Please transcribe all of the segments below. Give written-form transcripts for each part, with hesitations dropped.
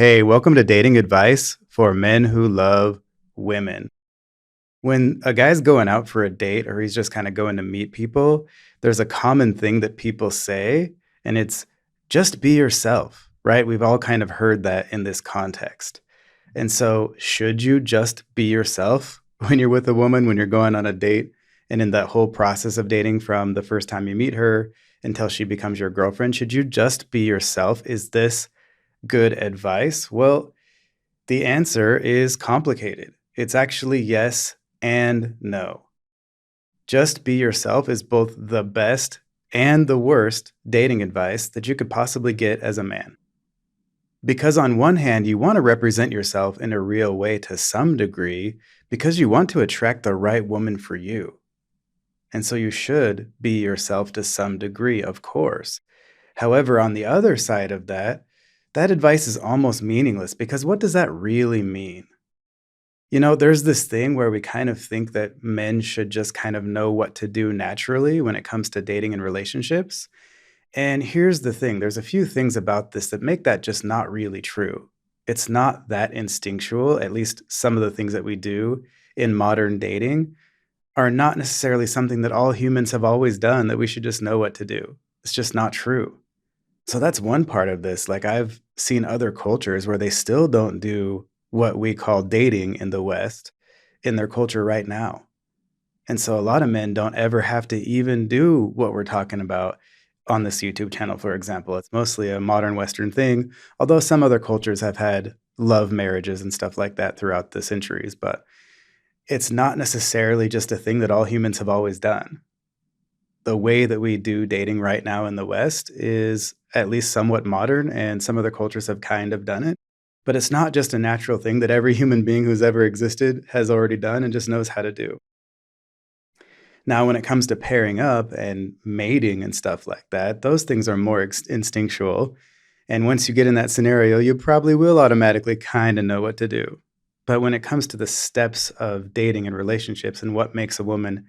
Hey, welcome to Dating Advice for Men Who Love Women. When a guy's going out for a date or he's just kind of going to meet people, there's a common thing that people say, and it's just be yourself, right? We've all kind of heard that in this context. And so, should you just be yourself when you're with a woman, when you're going on a date, and in that whole process of dating from the first time you meet her until she becomes your girlfriend? Should you just be yourself? Is this good advice? Well, the answer is complicated. It's actually yes and no. Just be yourself is both the best and the worst dating advice that you could possibly get as a man. Because on one hand, you want to represent yourself in a real way to some degree because you want to attract the right woman for you. And so you should be yourself to some degree, of course. However, on the other side of that, that advice is almost meaningless because what does that really mean? There's this thing where we kind of think that men should just kind of know what to do naturally when it comes to dating and relationships. And here's the thing, there's a few things about this that make that just not really true. It's not that instinctual, at least some of the things that we do in modern dating are not necessarily something that all humans have always done that we should just know what to do. It's just not true. So that's one part of this. Like, I've seen other cultures where they still don't do what we call dating in the West in their culture right now. And so a lot of men don't ever have to even do what we're talking about on this YouTube channel, for example. It's mostly a modern Western thing, although some other cultures have had love marriages and stuff like that throughout the centuries. But it's not necessarily just a thing that all humans have always done. The way that we do dating right now in the West is at least somewhat modern, and some other cultures have kind of done it. But it's not just a natural thing that every human being who's ever existed has already done and just knows how to do. Now, when it comes to pairing up and mating and stuff like that, those things are more instinctual. And once you get in that scenario, you probably will automatically kind of know what to do. But when it comes to the steps of dating and relationships and what makes a woman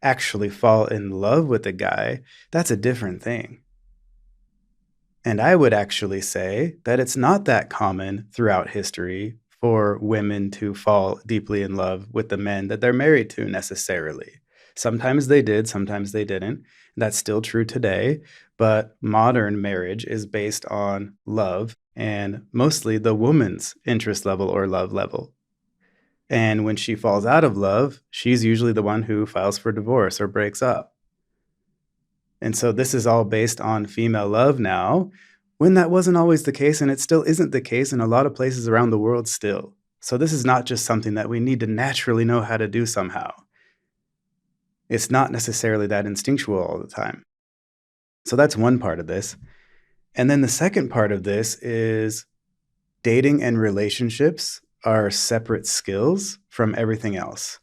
actually fall in love with a guy, that's a different thing. And I would actually say that it's not that common throughout history for women to fall deeply in love with the men that they're married to necessarily. Sometimes they did, sometimes they didn't. That's still true today, but modern marriage is based on love and mostly the woman's interest level or love level. And when she falls out of love, she's usually the one who files for divorce or breaks up. And so this is all based on female love now, when that wasn't always the case, and it still isn't the case in a lot of places around the world still. So this is not just something that we need to naturally know how to do somehow. It's not necessarily that instinctual all the time. So that's one part of this. And then the second part of this is dating and relationships are separate skills from everything else.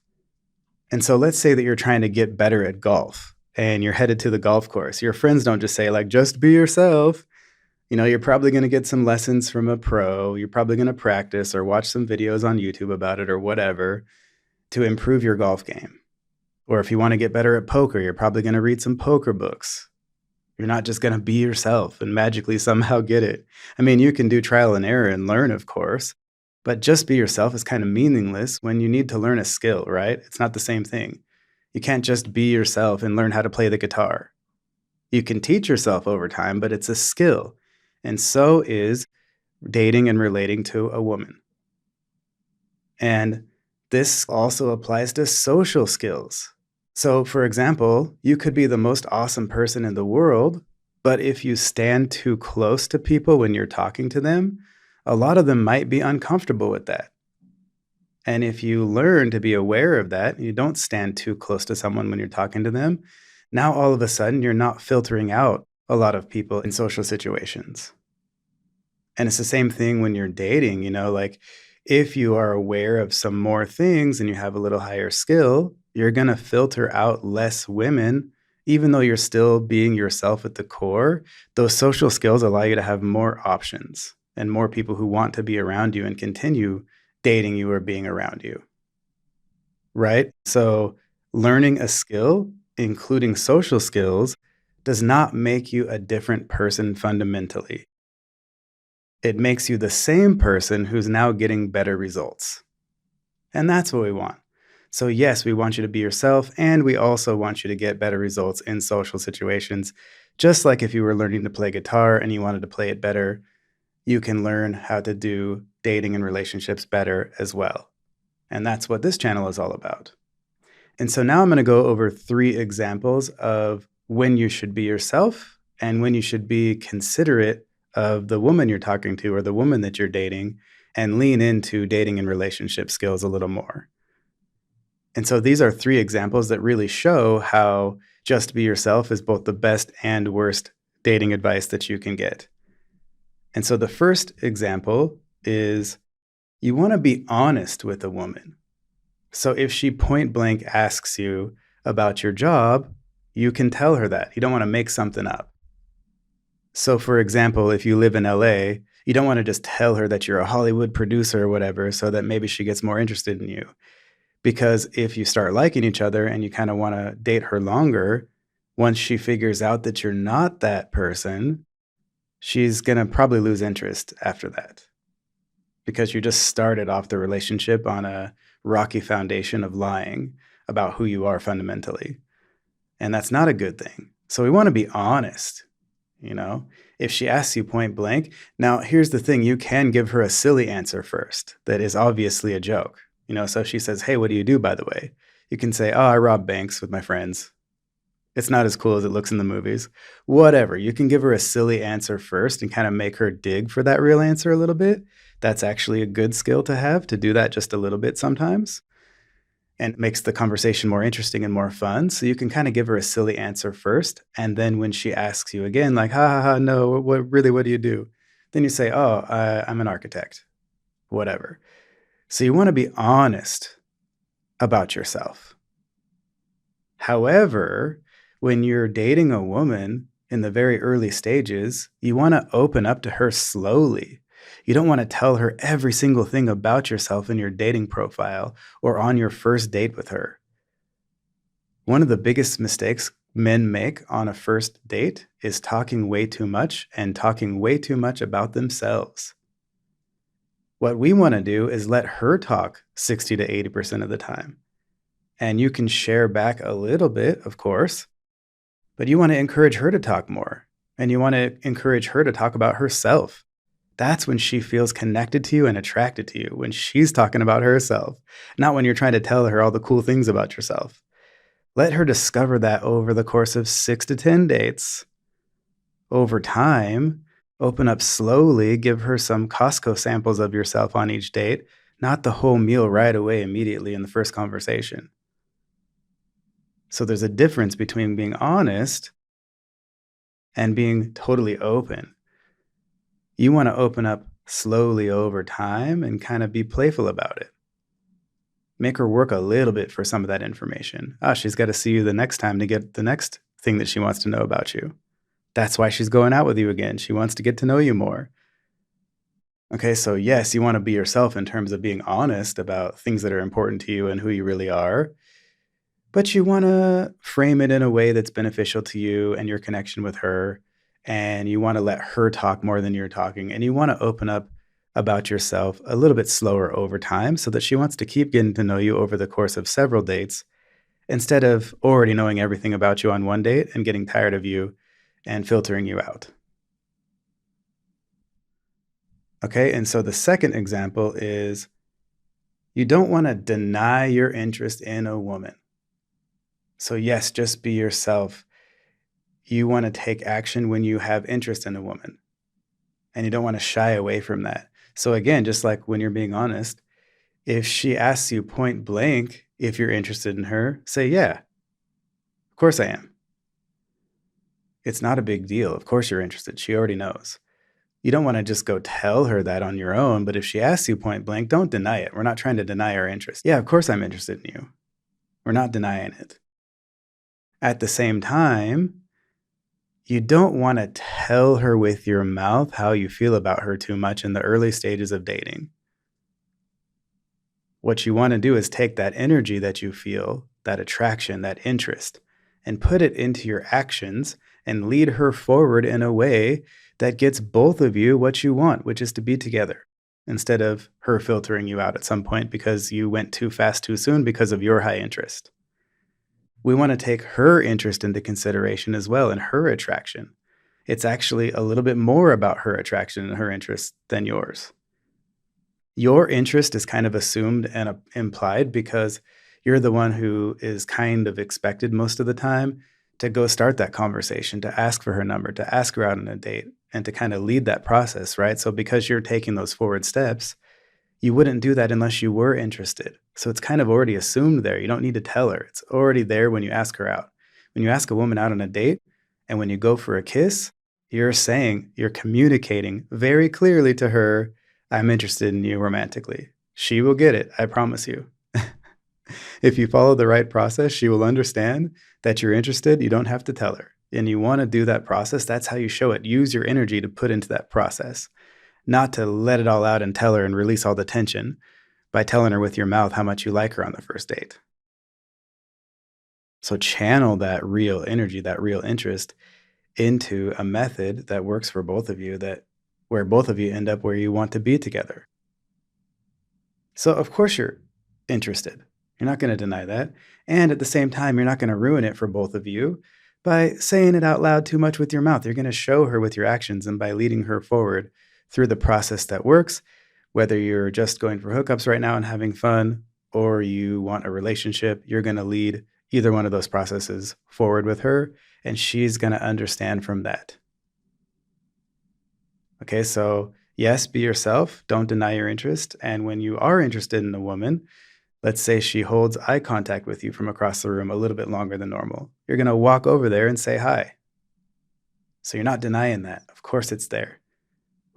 And so let's say that you're trying to get better at golf and you're headed to the golf course. Your friends don't just say, like, just be yourself. You're probably going to get some lessons from a pro. You're probably going to practice or watch some videos on YouTube about it or whatever to improve your golf game. Or if you want to get better at poker, you're probably going to read some poker books. You're not just going to be yourself and magically somehow get it. I mean, you can do trial and error and learn, of course, but just be yourself is kind of meaningless when you need to learn a skill, right? It's not the same thing. You can't just be yourself and learn how to play the guitar. You can teach yourself over time, but it's a skill. And so is dating and relating to a woman. And this also applies to social skills. So, for example, you could be the most awesome person in the world, but if you stand too close to people when you're talking to them, a lot of them might be uncomfortable with that. And if you learn to be aware of that, you don't stand too close to someone when you're talking to them, now all of a sudden you're not filtering out a lot of people in social situations. And it's the same thing when you're dating, like if you are aware of some more things and you have a little higher skill, you're going to filter out less women, even though you're still being yourself at the core. Those social skills allow you to have more options and more people who want to be around you and continue dating you or being around you. Right? So learning a skill, including social skills, does not make you a different person fundamentally. It makes you the same person who's now getting better results. And that's what we want. So yes, we want you to be yourself, and we also want you to get better results in social situations. Just like if you were learning to play guitar and you wanted to play it better, you can learn how to do dating and relationships better as well. And that's what this channel is all about. And so now I'm going to go over 3 examples of when you should be yourself and when you should be considerate of the woman you're talking to or the woman that you're dating, and lean into dating and relationship skills a little more. And so these are 3 examples that really show how just be yourself is both the best and worst dating advice that you can get. And so the first example is you want to be honest with a woman. So if she point blank asks you about your job, you can tell her that. You don't want to make something up. So for example, if you live in LA, you don't want to just tell her that you're a Hollywood producer or whatever so that maybe she gets more interested in you. Because if you start liking each other and you kind of want to date her longer, once she figures out that you're not that person, she's going to probably lose interest after that. Because you just started off the relationship on a rocky foundation of lying about who you are fundamentally. And that's not a good thing. So we want to be honest, If she asks you point blank, now here's the thing, you can give her a silly answer first that is obviously a joke. So if she says, "Hey, what do you do, by the way?" You can say, "Oh, I rob banks with my friends." It's not as cool as it looks in the movies. Whatever. You can give her a silly answer first and kind of make her dig for that real answer a little bit. That's actually a good skill to have, to do that just a little bit sometimes. And it makes the conversation more interesting and more fun. So you can kind of give her a silly answer first. And then when she asks you again, like, "Ha ha ha, no, what do you do?" Then you say, "Oh, I'm an architect," whatever. So you want to be honest about yourself. However, when you're dating a woman in the very early stages, you want to open up to her slowly. You don't want to tell her every single thing about yourself in your dating profile or on your first date with her. One of the biggest mistakes men make on a first date is talking way too much and talking way too much about themselves. What we want to do is let her talk 60 to 80% of the time. And you can share back a little bit, of course, but you want to encourage her to talk more. And you want to encourage her to talk about herself. That's when she feels connected to you and attracted to you, when she's talking about herself, not when you're trying to tell her all the cool things about yourself. Let her discover that over the course of 6 to 10 dates. Over time, open up slowly, give her some Costco samples of yourself on each date, not the whole meal right away immediately in the first conversation. So there's a difference between being honest and being totally open. You want to open up slowly over time and kind of be playful about it. Make her work a little bit for some of that information. She's got to see you the next time to get the next thing that she wants to know about you. That's why she's going out with you again. She wants to get to know you more. Okay, so yes, you want to be yourself in terms of being honest about things that are important to you and who you really are. But you want to frame it in a way that's beneficial to you and your connection with her. And you want to let her talk more than you're talking. And you want to open up about yourself a little bit slower over time so that she wants to keep getting to know you over the course of several dates, instead of already knowing everything about you on one date and getting tired of you and filtering you out. Okay, and so the second example is you don't want to deny your interest in a woman. So yes, just be yourself. You want to take action when you have interest in a woman, and you don't want to shy away from that. So again, just like when you're being honest, if she asks you point blank if you're interested in her, say, "Yeah, of course I am." It's not a big deal. Of course you're interested. She already knows. You don't want to just go tell her that on your own, but if she asks you point blank, don't deny it. We're not trying to deny our interest. "Yeah, of course I'm interested in you." We're not denying it. At the same time, you don't want to tell her with your mouth how you feel about her too much in the early stages of dating. What you want to do is take that energy that you feel, that attraction, that interest, and put it into your actions and lead her forward in a way that gets both of you what you want, which is to be together, instead of her filtering you out at some point because you went too fast too soon because of your high interest. We want to take her interest into consideration as well and her attraction. It's actually a little bit more about her attraction and her interest than yours. Your interest is kind of assumed and implied because you're the one who is kind of expected most of the time to go start that conversation, to ask for her number, to ask her out on a date, and to kind of lead that process, right? So because you're taking those forward steps, you wouldn't do that unless you were interested. So it's kind of already assumed there. You don't need to tell her. It's already there when you ask her out. When you ask a woman out on a date and when you go for a kiss, you're communicating very clearly to her, I'm interested in you romantically. She will get it, I promise you. If you follow the right process, she will understand that you're interested. You don't have to tell her. And you want to do that process. That's how you show it. Use your energy to put into that process, not to let it all out and tell her and release all the tension by telling her with your mouth how much you like her on the first date. So channel that real energy, that real interest into a method that works for both of you, that where both of you end up where you want to be together. So of course you're interested. You're not going to deny that. And at the same time, you're not going to ruin it for both of you by saying it out loud too much with your mouth. You're going to show her with your actions and by leading her forward through the process that works, whether you're just going for hookups right now and having fun or you want a relationship, you're going to lead either one of those processes forward with her, and she's going to understand from that. Okay, so yes, be yourself. Don't deny your interest. And when you are interested in a woman, let's say she holds eye contact with you from across the room a little bit longer than normal. You're going to walk over there and say hi. So you're not denying that. Of course it's there.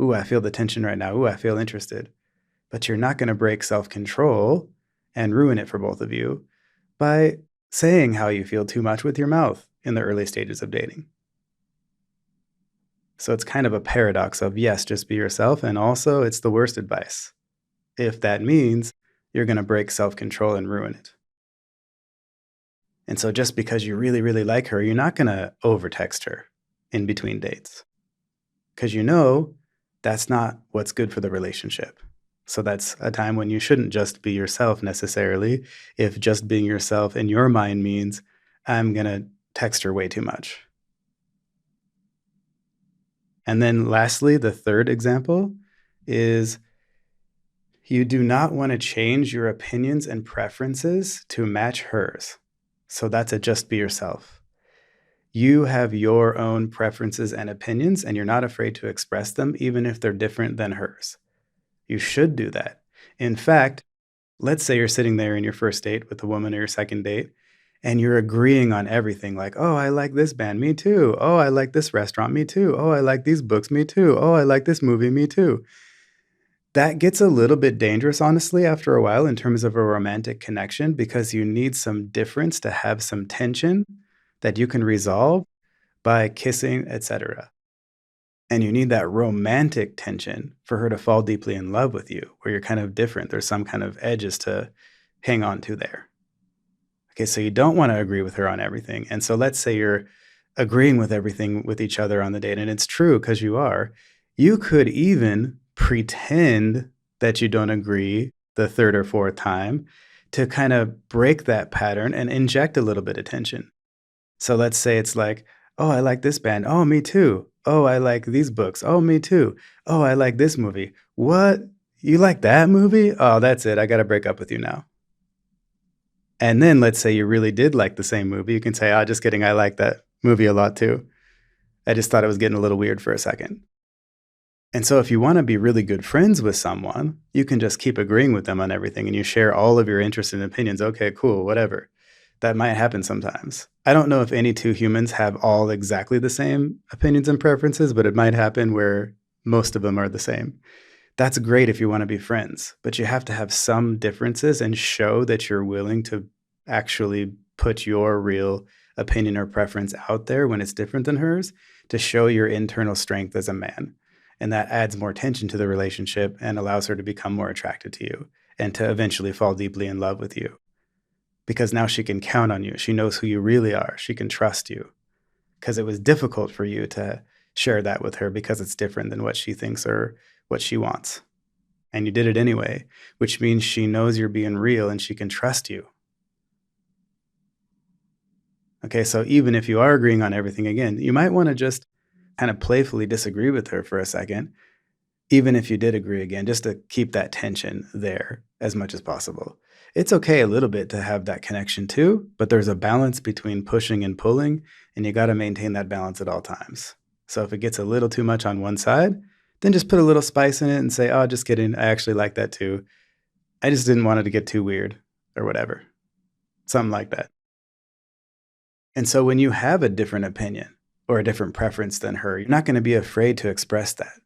Ooh, I feel the tension right now. Ooh, I feel interested. But you're not going to break self-control and ruin it for both of you by saying how you feel too much with your mouth in the early stages of dating. So it's kind of a paradox of, yes, just be yourself. And also it's the worst advice, if that means you're going to break self-control and ruin it. And so just because you really, really like her, you're not going to over-text her in between dates because you know that's not what's good for the relationship. So that's a time when you shouldn't just be yourself necessarily, if just being yourself in your mind means I'm going to text her way too much. And then lastly, the third example is you do not want to change your opinions and preferences to match hers. So that's a just be yourself. You have your own preferences and opinions, and you're not afraid to express them, even if they're different than hers. You should do that. In fact, let's say you're sitting there in your first date with a woman or your second date, and you're agreeing on everything like, oh, I like this band, me too. Oh, I like this restaurant, me too. Oh, I like these books, me too. Oh, I like this movie, me too. That gets a little bit dangerous, honestly, after a while in terms of a romantic connection, because you need some difference to have some tension that you can resolve by kissing, etc. And you need that romantic tension for her to fall deeply in love with you, where you're kind of different. There's some kind of edges to hang on to there. Okay, so you don't want to agree with her on everything. And so let's say you're agreeing with everything with each other on the date, and it's true because you are. You could even pretend that you don't agree the third or fourth time to kind of break that pattern and inject a little bit of tension. So let's say it's like, oh, I like this band. Oh, me too. Oh, I like these books. Oh, me too. Oh, I like this movie. What? You like that movie? Oh, that's it. I got to break up with you now. And then let's say you really did like the same movie. You can say, oh, just kidding. I like that movie a lot too. I just thought it was getting a little weird for a second. And so if you want to be really good friends with someone, you can just keep agreeing with them on everything and you share all of your interests and opinions. Okay, cool, whatever. That might happen sometimes. I don't know if any two humans have all exactly the same opinions and preferences, but it might happen where most of them are the same. That's great if you want to be friends, but you have to have some differences and show that you're willing to actually put your real opinion or preference out there when it's different than hers, to show your internal strength as a man. And that adds more tension to the relationship and allows her to become more attracted to you and to eventually fall deeply in love with you. Because now she can count on you. She knows who you really are. She can trust you. Because it was difficult for you to share that with her because it's different than what she thinks or what she wants. And you did it anyway, which means she knows you're being real and she can trust you. Okay, so even if you are agreeing on everything again, you might want to just kind of playfully disagree with her for a second, even if you did agree again, just to keep that tension there as much as possible. It's okay a little bit to have that connection too, but there's a balance between pushing and pulling, and you got to maintain that balance at all times. So if it gets a little too much on one side, then just put a little spice in it and say, oh, just kidding. I actually like that too. I just didn't want it to get too weird or whatever. Something like that. And so when you have a different opinion or a different preference than her, you're not going to be afraid to express that.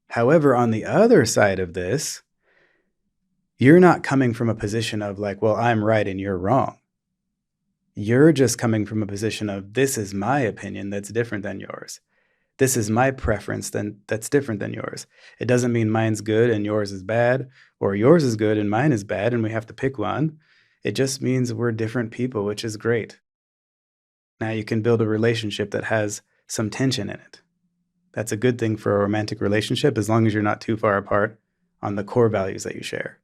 However, on the other side of this, you're not coming from a position of like, well, I'm right and you're wrong. You're just coming from a position of this is my opinion that's different than yours. This is my preference that's different than yours. It doesn't mean mine's good and yours is bad, or yours is good and mine is bad and we have to pick one. It just means we're different people, which is great. Now you can build a relationship that has some tension in it. That's a good thing for a romantic relationship as long as you're not too far apart on the core values that you share.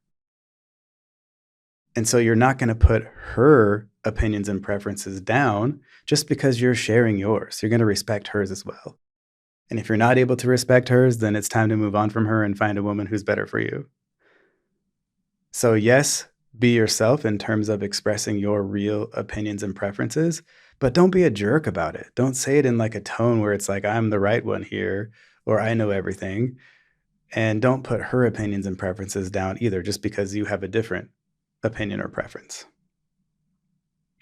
And so you're not going to put her opinions and preferences down just because you're sharing yours. You're going to respect hers as well. And if you're not able to respect hers, then it's time to move on from her and find a woman who's better for you. So yes, be yourself in terms of expressing your real opinions and preferences, but don't be a jerk about it. Don't say it in like a tone where it's like, I'm the right one here, or I know everything. And don't put her opinions and preferences down either, just because you have a different opinion or preference.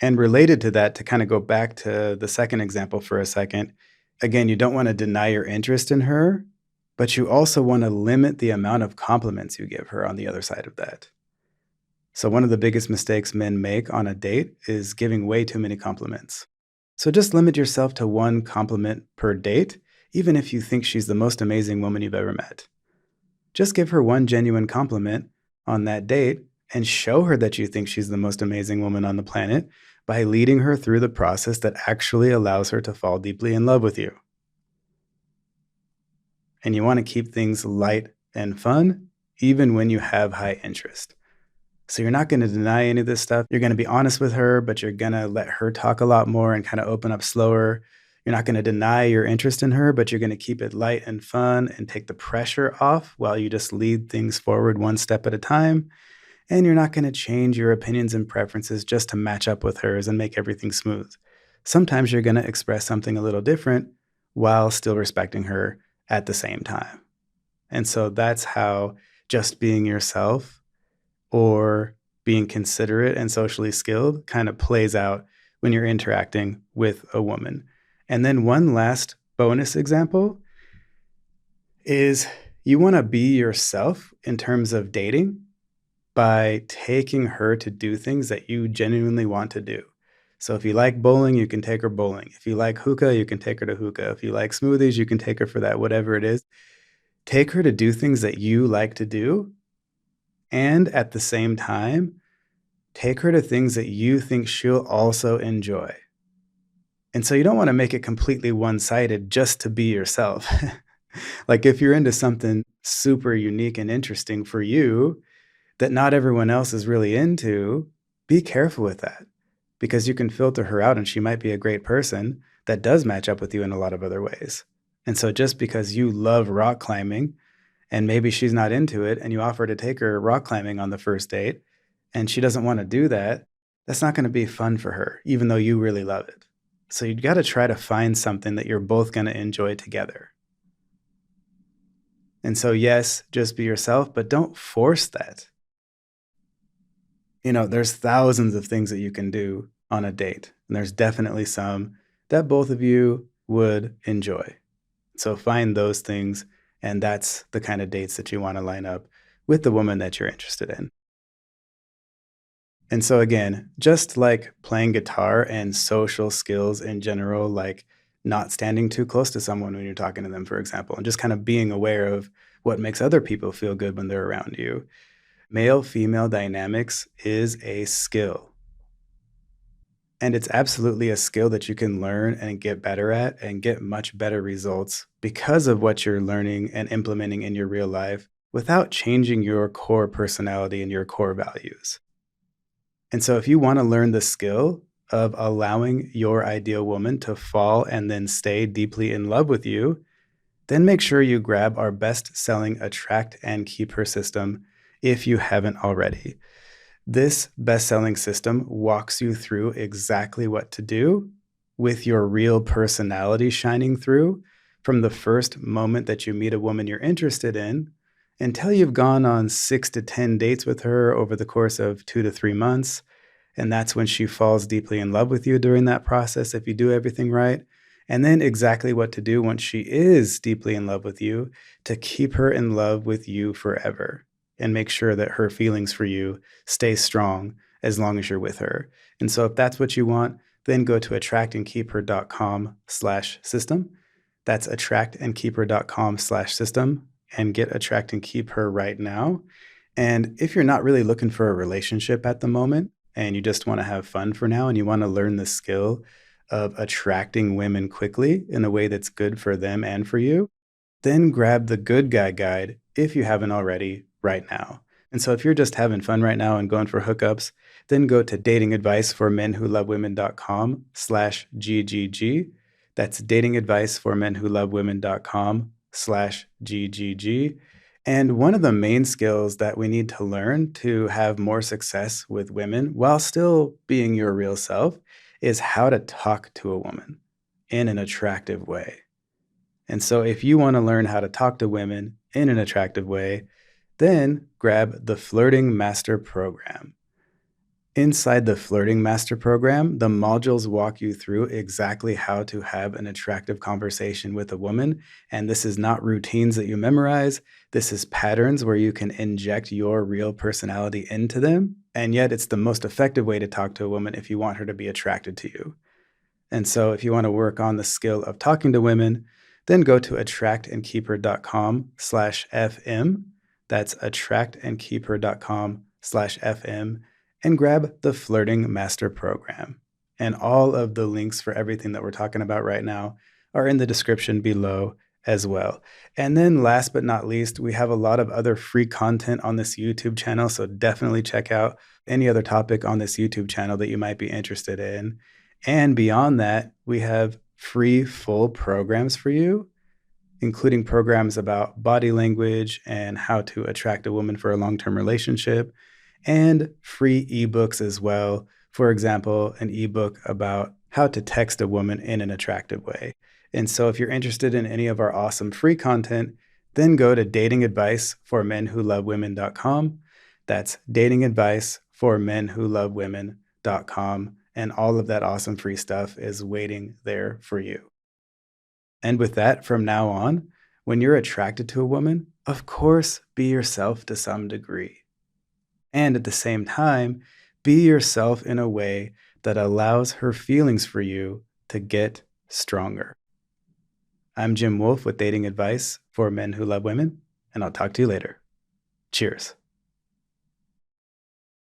And related to that, to kind of go back to the second example for a second, again, you don't want to deny your interest in her, but you also want to limit the amount of compliments you give her on the other side of that. So one of the biggest mistakes men make on a date is giving way too many compliments. So just limit yourself to one compliment per date, even if you think she's the most amazing woman you've ever met. Just give her one genuine compliment on that date and show her that you think she's the most amazing woman on the planet by leading her through the process that actually allows her to fall deeply in love with you. And you want to keep things light and fun, even when you have high interest. So you're not going to deny any of this stuff. You're going to be honest with her, but you're going to let her talk a lot more and kind of open up slower. You're not going to deny your interest in her, but you're going to keep it light and fun and take the pressure off while you just lead things forward one step at a time. And you're not going to change your opinions and preferences just to match up with hers and make everything smooth. Sometimes you're going to express something a little different while still respecting her at the same time. And so that's how just being yourself or being considerate and socially skilled kind of plays out when you're interacting with a woman. And then one last bonus example is you want to be yourself in terms of dating by taking her to do things that you genuinely want to do. So if you like bowling, you can take her bowling. If you like hookah, you can take her to hookah. If you like smoothies, you can take her for that, whatever it is. Take her to do things that you like to do. And at the same time, take her to things that you think she'll also enjoy. And so you don't want to make it completely one-sided just to be yourself. Like if you're into something super unique and interesting for you that not everyone else is really into, be careful with that because you can filter her out and she might be a great person that does match up with you in a lot of other ways. And so just because you love rock climbing and maybe she's not into it and you offer to take her rock climbing on the first date and she doesn't want to do that, that's not going to be fun for her, even though you really love it. So you've got to try to find something that you're both going to enjoy together. And so, yes, just be yourself, but don't force that. You know, there's thousands of things that you can do on a date, and there's definitely some that both of you would enjoy. So find those things, and that's the kind of dates that you want to line up with the woman that you're interested in. And so again, just like playing guitar and social skills in general, like not standing too close to someone when you're talking to them, for example, and just kind of being aware of what makes other people feel good when they're around you. Male-female dynamics is a skill. And it's absolutely a skill that you can learn and get better at and get much better results because of what you're learning and implementing in your real life without changing your core personality and your core values. And so, if you want to learn the skill of allowing your ideal woman to fall and then stay deeply in love with you, then make sure you grab our best selling Attract and Keep Her system if you haven't already. This best-selling system walks you through exactly what to do with your real personality shining through from the first moment that you meet a woman you're interested in until you've gone on 6 to 10 dates with her over the course of 2 to 3 months. And that's when she falls deeply in love with you during that process if you do everything right. And then exactly what to do once she is deeply in love with you to keep her in love with you forever and make sure that her feelings for you stay strong as long as you're with her. And so if that's what you want, then go to attractandkeepher.com/system. That's attractandkeepher.com/system and get Attract and Keep Her right now. And if you're not really looking for a relationship at the moment and you just want to have fun for now and you want to learn the skill of attracting women quickly in a way that's good for them and for you, then grab the Good Guy Guide if you haven't already right now. And so if you're just having fun right now and going for hookups, then go to datingadviceformenwholovewomen.com/GGG. That's datingadviceformenwholovewomen.com/GGG. And one of the main skills that we need to learn to have more success with women while still being your real self is how to talk to a woman in an attractive way. And so if you want to learn how to talk to women in an attractive way, then grab the Flirting Master Program. Inside the Flirting Master Program, the modules walk you through exactly how to have an attractive conversation with a woman. And this is not routines that you memorize. This is patterns where you can inject your real personality into them. And yet it's the most effective way to talk to a woman if you want her to be attracted to you. And so if you want to work on the skill of talking to women, then go to attractandkeepher.com/FM. That's attractandkeepher.com/FM and grab the Flirting Master Program. And all of the links for everything that we're talking about right now are in the description below as well. And then last but not least, we have a lot of other free content on this YouTube channel. So definitely check out any other topic on this YouTube channel that you might be interested in. And beyond that, we have free full programs for you, including programs about body language and how to attract a woman for a long-term relationship, and free ebooks as well. For example, an ebook about how to text a woman in an attractive way. And so if you're interested in any of our awesome free content, then go to datingadviceformenwholovewomen.com. That's datingadviceformenwholovewomen.com. And all of that awesome free stuff is waiting there for you. And with that, from now on, when you're attracted to a woman, of course, be yourself to some degree. And at the same time, be yourself in a way that allows her feelings for you to get stronger. I'm Jim Wolf with Dating Advice for Men Who Love Women, and I'll talk to you later. Cheers.